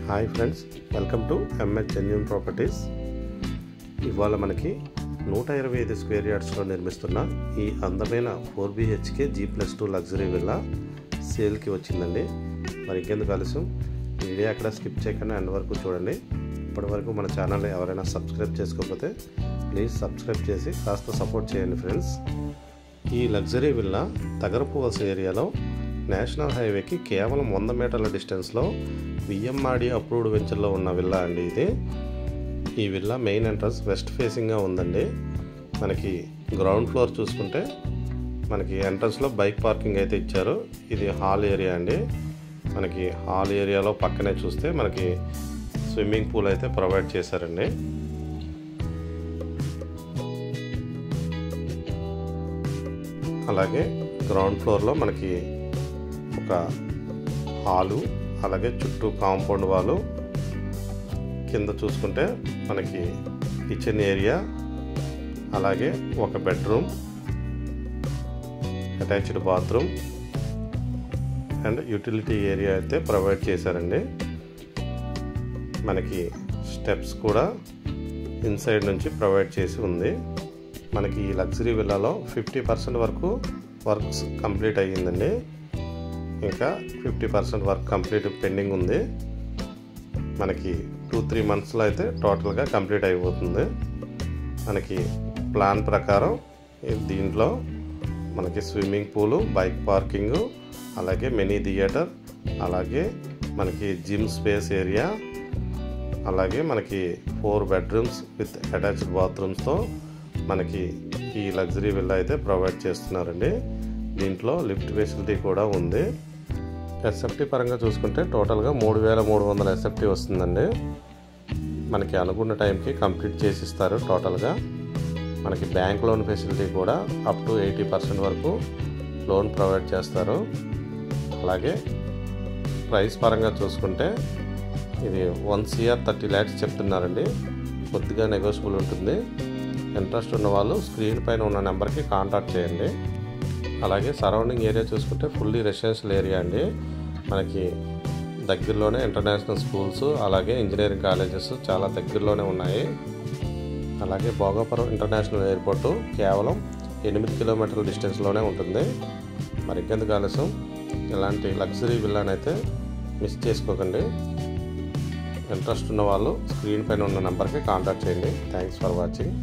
Hi friends, welcome to MH genuine properties. ఇవాళ మనకి 125 square యార్డ్స్లో నిర్మిస్తున్న ఈ అందమైన 4 BHK G+2 లగ్జరీ విల్లా సేల్కి వచ్చిందండి. మరి ఇంకెందుకు ఆలస్యం, వీడియో అక్కడ స్కిప్ చేయకుండా ఎండ్ వరకు చూడండి. ఇప్పటి వరకు మన ఛానల్ని ఎవరైనా సబ్స్క్రైబ్ చేసుకోకపోతే ప్లీజ్ సబ్స్క్రైబ్ చేసి కాస్త సపోర్ట్ చేయండి ఫ్రెండ్స్. ఈ లగ్జరీ విల్లా తగరపువలస ఏరియాలో నేషనల్ హైవేకి కేవలం 100 మీటర్ల డిస్టెన్స్లో విఎంఆర్డి అప్రూవ్డ్ వెంచర్లో ఉన్న విల్లా అండి ఇది. ఈ విల్లా మెయిన్ ఎంట్రన్స్ వెస్ట్ ఫేసింగ్గా ఉందండి. మనకి గ్రౌండ్ ఫ్లోర్ చూసుకుంటే మనకి ఎంట్రన్స్లో బైక్ పార్కింగ్ అయితే ఇచ్చారు. ఇది హాల్ ఏరియా అండి. మనకి హాల్ ఏరియాలో పక్కనే చూస్తే మనకి స్విమ్మింగ్ పూల్ అయితే ప్రొవైడ్ చేశారండి. అలాగే గ్రౌండ్ ఫ్లోర్లో మనకి ఒక హాలు, అలాగే చుట్టూ కాంపౌండ్ వాలు, కింద చూసుకుంటే మనకి కిచెన్ ఏరియా, అలాగే ఒక bedroom, attached bathroom and utility area అయితే ప్రొవైడ్ చేశారండి. మనకి స్టెప్స్ కూడా ఇన్సైడ్ నుంచి ప్రొవైడ్ చేసి ఉంది. మనకి ఈ లగ్జరీ విల్లాలో 50% వరకు వర్క్స్ కంప్లీట్ అయ్యిందండి. ఇంకా 50% వర్క్ కంప్లీట్ పెండింగ్ ఉంది. మనకి 2-3 మంత్స్లో అయితే టోటల్గా కంప్లీట్ అయిపోతుంది. మనకి ప్లాన్ ప్రకారం దీంట్లో మనకి స్విమ్మింగ్ పూలు, బైక్ పార్కింగు, అలాగే మినీ థియేటర్, అలాగే మనకి జిమ్ స్పేస్ ఏరియా, అలాగే మనకి 4 బెడ్రూమ్స్ విత్ అటాచ్డ్ బాత్రూమ్స్తో మనకి ఈ లగ్జరీ విల్లా అయితే ప్రొవైడ్ చేస్తున్నారండి. దీంట్లో లిఫ్ట్ ఫెసిలిటీ కూడా ఉంది. ఎస్ఎఫ్టీ పరంగా చూసుకుంటే టోటల్గా 3300 ఎస్ఎఫ్టీ వస్తుందండి. మనకి అనుకున్న టైంకి కంప్లీట్ చేసి ఇస్తారు. టోటల్గా మనకి బ్యాంక్ లోన్ ఫెసిలిటీ కూడా అప్ టు 80% వరకు లోన్ ప్రొవైడ్ చేస్తారు. అలాగే ప్రైస్ పరంగా చూసుకుంటే ఇది 1 CR 30 lakhs చెప్తున్నారండి. కొద్దిగా నెగోషియబుల్ ఉంటుంది. ఇంట్రెస్ట్ ఉన్న వాళ్ళు స్క్రీన్ పైన ఉన్న నెంబర్కి కాంటాక్ట్ చేయండి. అలాగే సరౌండింగ్ ఏరియా చూసుకుంటే ఫుల్లీ రెసిడెన్షియల్ ఏరియా అండి. మనకి దగ్గరలోనే ఇంటర్నేషనల్ స్కూల్స్, అలాగే ఇంజనీరింగ్ కాలేజెస్ చాలా దగ్గరలోనే ఉన్నాయి. అలాగే భోగాపురం ఇంటర్నేషనల్ ఎయిర్పోర్టు కేవలం 8 కిలోమీటర్ల డిస్టెన్స్లోనే ఉంటుంది. మరి ఇంకెందుకు ఆలస్యం, ఇలాంటి లగ్జరీ విల్లానైతే మిస్ చేసుకోకండి. ఇంట్రెస్ట్ ఉన్న వాళ్ళు స్క్రీన్ పైన ఉన్న నెంబర్కి కాంటాక్ట్ చేయండి. Thanks for watching.